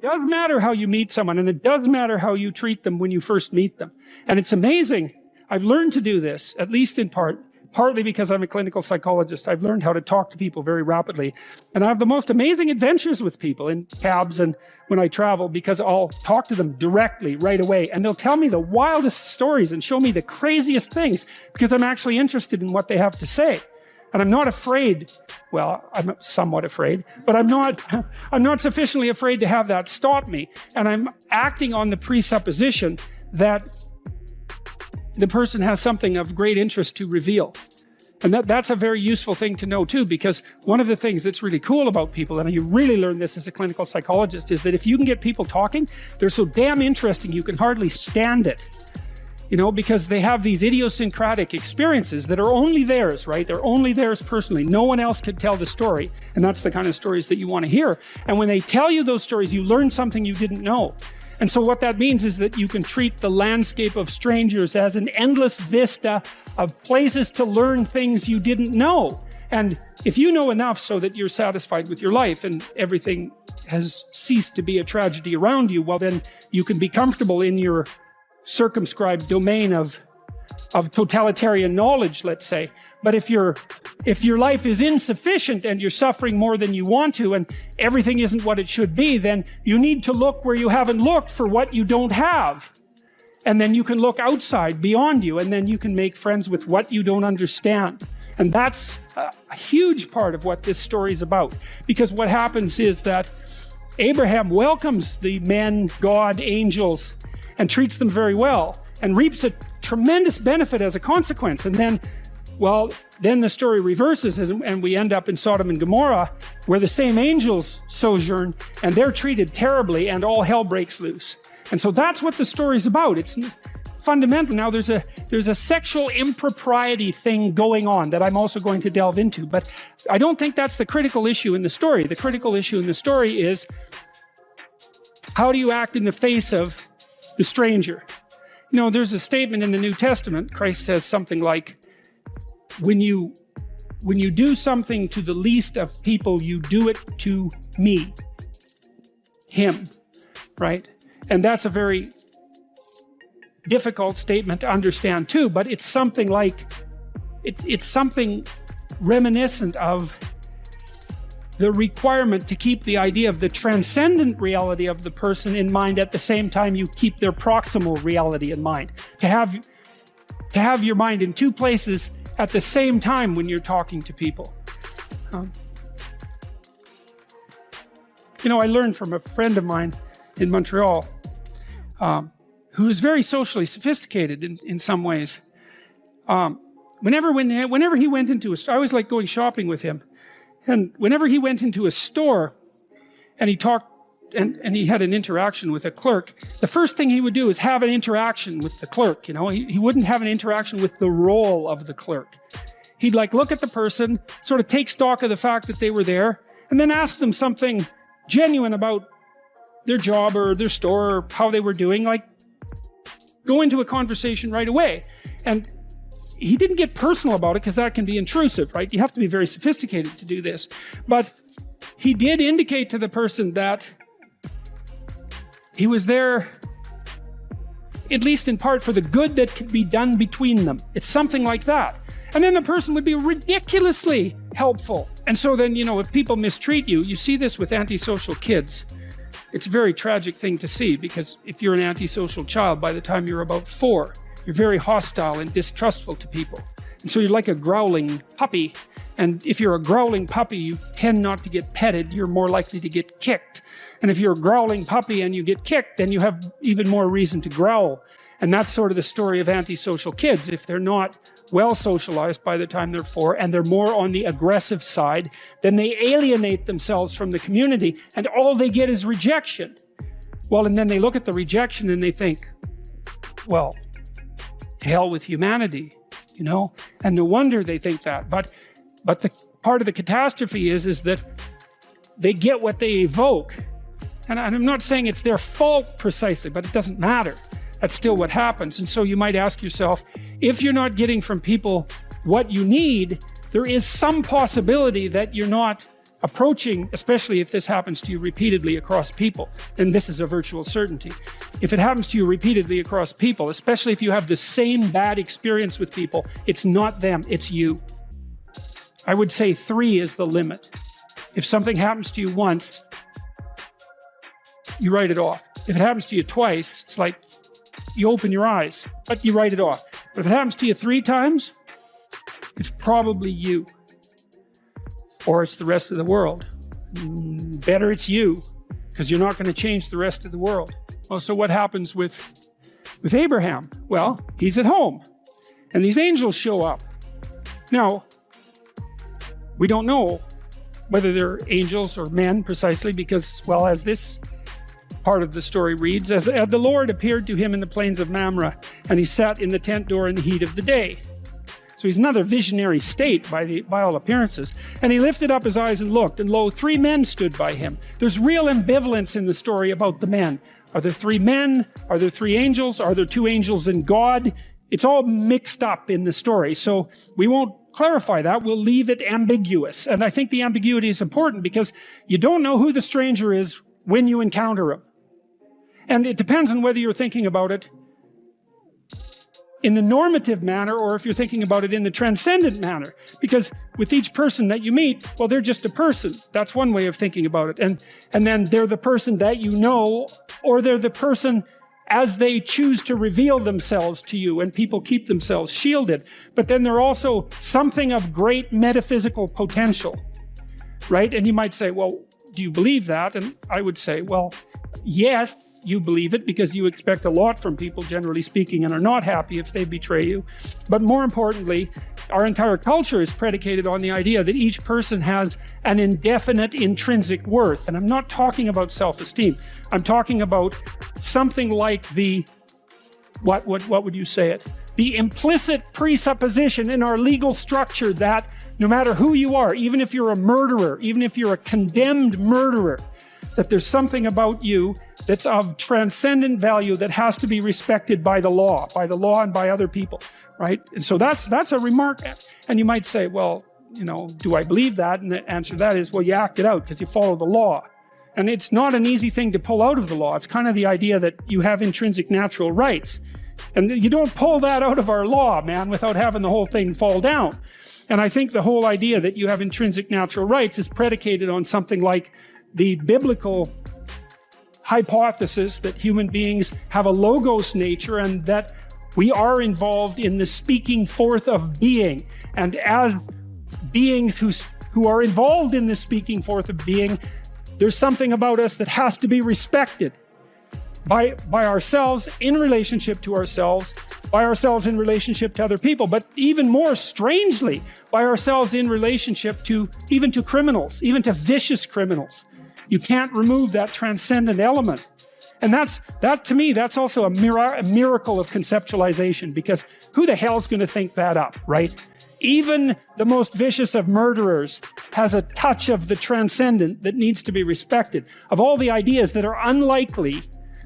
does matter how you meet someone, and it does matter how you treat them when you first meet them. And it's amazing. I've learned to do this, at least in partly because I'm a clinical psychologist. I've learned how to talk to people very rapidly. And I have the most amazing adventures with people in cabs and when I travel, because I'll talk to them directly right away. And they'll tell me the wildest stories and show me the craziest things because I'm actually interested in what they have to say. And I'm not afraid. Well, I'm somewhat afraid, but I'm not sufficiently afraid to have that stop me. And I'm acting on the presupposition that the person has something of great interest to reveal. And that's a very useful thing to know too, because one of the things that's really cool about people, and you really learn this as a clinical psychologist, is that if you can get people talking, they're so damn interesting you can hardly stand it. You know, because they have these idiosyncratic experiences that are only theirs, right? They're only theirs personally. No one else could tell the story. And that's the kind of stories that you want to hear. And when they tell you those stories, you learn something you didn't know. And so what that means is that you can treat the landscape of strangers as an endless vista of places to learn things you didn't know. And if you know enough so that you're satisfied with your life and everything has ceased to be a tragedy around you, well, then you can be comfortable in your circumscribed domain of totalitarian knowledge, let's say. But if your life is insufficient and you're suffering more than you want to and everything isn't what it should be, then you need to look where you haven't looked for what you don't have. And then you can look outside beyond you, and then you can make friends with what you don't understand. And that's a huge part of what this story is about. Because what happens is that Abraham welcomes the men, God, angels, and treats them very well, and reaps a tremendous benefit as a consequence. And then, well, then the story reverses, and we end up in Sodom and Gomorrah, where the same angels sojourn, and they're treated terribly, and all hell breaks loose. And so that's what the story's about. It's fundamental. Now, there's a sexual impropriety thing going on that I'm also going to delve into, but I don't think that's the critical issue in the story. The critical issue in the story is, how do you act in the face of the stranger? You know, there's a statement in the New Testament. Christ says something like, when you do something to the least of people, you do it to me, him, right? And that's a very difficult statement to understand too, but it's something like, it's something reminiscent of the requirement to keep the idea of the transcendent reality of the person in mind at the same time you keep their proximal reality in mind. To have your mind in two places at the same time when you're talking to people. You know, I learned from a friend of mine in Montreal who is very socially sophisticated in some ways. Whenever he went into I was like going shopping with him. And whenever he went into a store and he talked and he had an interaction with a clerk, the first thing he would do is have an interaction with the clerk. You know, he wouldn't have an interaction with the role of the clerk. He'd like look at the person, sort of take stock of the fact that they were there, and then ask them something genuine about their job or their store or how they were doing, like go into a conversation right away. And he didn't get personal about it because that can be intrusive, right? You have to be very sophisticated to do this. But he did indicate to the person that he was there, at least in part, for the good that could be done between them. It's something like that. And then the person would be ridiculously helpful. And so then, you know, if people mistreat you, you see this with antisocial kids. It's a very tragic thing to see, because if you're an antisocial child, by the time you're about 4, you're very hostile and distrustful to people. And so you're like a growling puppy. And if you're a growling puppy, you tend not to get petted. You're more likely to get kicked. And if you're a growling puppy and you get kicked, then you have even more reason to growl. And that's sort of the story of antisocial kids. If they're not well socialized by the time they're 4 and they're more on the aggressive side, then they alienate themselves from the community and all they get is rejection. Well, and then they look at the rejection and they think, well, to hell with humanity, you know? And no wonder they think that. But the part of the catastrophe is that they get what they evoke. And I'm not saying it's their fault precisely, but it doesn't matter. That's still what happens. And so you might ask yourself, if you're not getting from people what you need, there is some possibility that you're not approaching, especially if this happens to you repeatedly across people, then this is a virtual certainty. If it happens to you repeatedly across people, especially if you have the same bad experience with people, it's not them, it's you. I would say 3 is the limit. If something happens to you once, you write it off. If it happens to you twice, it's like you open your eyes, but you write it off. But if it happens to you 3 times, it's probably you. Or it's the rest of the world. Better it's you, because you're not going to change the rest of the world. Well, so what happens with Abraham? Well, he's at home, and these angels show up. Now, we don't know whether they're angels or men precisely, because, well, as this part of the story reads, as the Lord appeared to him in the plains of Mamre, and he sat in the tent door in the heat of the day. So he's another visionary state by all appearances. And he lifted up his eyes and looked, and lo, 3 men stood by him. There's real ambivalence in the story about the men. Are there 3 men? Are there 3 angels? Are there 2 angels and God? It's all mixed up in the story. So we won't clarify that. We'll leave it ambiguous. And I think the ambiguity is important because you don't know who the stranger is when you encounter him. And it depends on whether you're thinking about it in the normative manner or if you're thinking about it in the transcendent manner. Because with each person that you meet, well, they're just a person. That's one way of thinking about it. And then they're the person that you know, or they're the person as they choose to reveal themselves to you, and people keep themselves shielded. But then they're also something of great metaphysical potential, right? And you might say, well, do you believe that? And I would say, well, yes, you believe it because you expect a lot from people, generally speaking, and are not happy if they betray you. But more importantly, our entire culture is predicated on the idea that each person has an indefinite intrinsic worth. And I'm not talking about self-esteem. I'm talking about something like what would you say it? The implicit presupposition in our legal structure that no matter who you are, even if you're a murderer, even if you're a condemned murderer, that there's something about you that's of transcendent value that has to be respected by the law and by other people, right? And so that's a remark. And you might say, well, do I believe that? And the answer to that is, well, you act it out because you follow the law. And it's not an easy thing to pull out of the law. It's kind of the idea that you have intrinsic natural rights. And you don't pull that out of our law, man, without having the whole thing fall down. And I think the whole idea that you have intrinsic natural rights is predicated on something like the biblical hypothesis that human beings have a logos nature and that we are involved in the speaking forth of being. And as beings who are involved in the speaking forth of being, there's something about us that has to be respected by ourselves in relationship to ourselves, by ourselves in relationship to other people, but even more strangely, by ourselves in relationship to even to criminals, even to vicious criminals. You can't remove that transcendent element. And that to me, that's also a miracle of conceptualization, because who the hell's going to think that up, right? Even the most vicious of murderers has a touch of the transcendent that needs to be respected. Of all the ideas that are unlikely,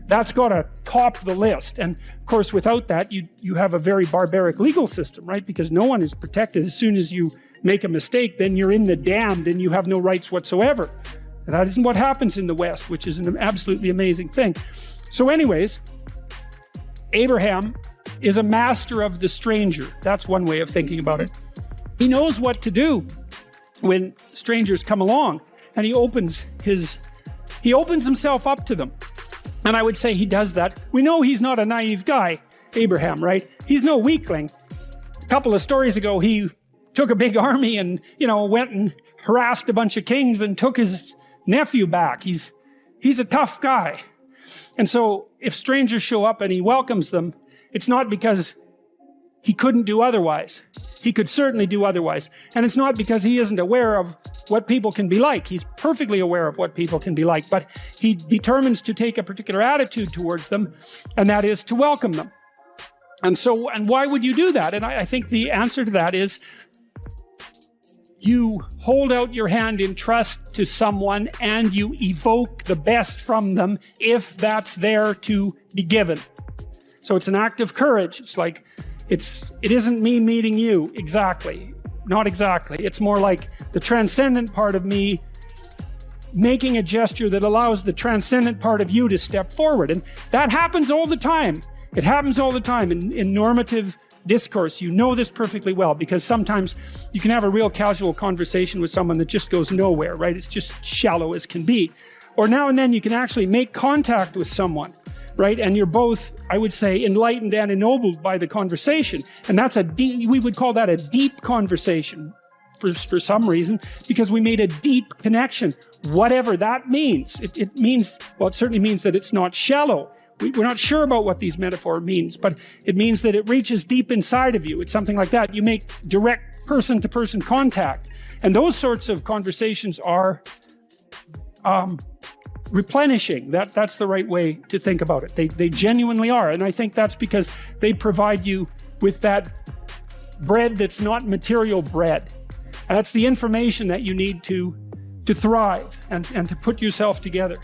that's got to top the list. And of course, without that, you have a very barbaric legal system, right? Because no one is protected. As soon as you make a mistake, then you're in the damned and you have no rights whatsoever. And that isn't what happens in the West, which is an absolutely amazing thing. So anyways, Abraham is a master of the stranger. That's one way of thinking about it. He knows what to do when strangers come along, and he opens himself up to them. And I would say he does that. We know he's not a naive guy, Abraham, right? He's no weakling. A couple of stories ago, he took a big army and, went and harassed a bunch of kings and took his nephew back. He's a tough guy. And so if strangers show up and he welcomes them, it's not because he couldn't do otherwise. He could certainly do otherwise. And it's not because he isn't aware of what people can be like. He's perfectly aware of what people can be like, but he determines to take a particular attitude towards them, and that is to welcome them. And why would you do that? And I think the answer to that is you hold out your hand in trust to someone and you evoke the best from them if that's there to be given. So it's an act of courage. It's like, it isn't me meeting you exactly. Not exactly. It's more like the transcendent part of me making a gesture that allows the transcendent part of you to step forward. And that happens all the time. It happens all the time in normative discourse. You know this perfectly well, because sometimes you can have a real casual conversation with someone that just goes nowhere, right? It's just shallow as can be. Or now and then you can actually make contact with someone, right? And you're both, I would say, enlightened and ennobled by the conversation. And that's we would call that a deep conversation for some reason, because we made a deep connection, whatever that means. It means, well, it certainly means that it's not shallow. We're not sure about what these metaphors means, but it means that it reaches deep inside of you. It's something like that. You make direct person-to-person contact. And those sorts of conversations are replenishing. That's the right way to think about it. They genuinely are. And I think that's because they provide you with that bread that's not material bread. And that's the information that you need to thrive and to put yourself together.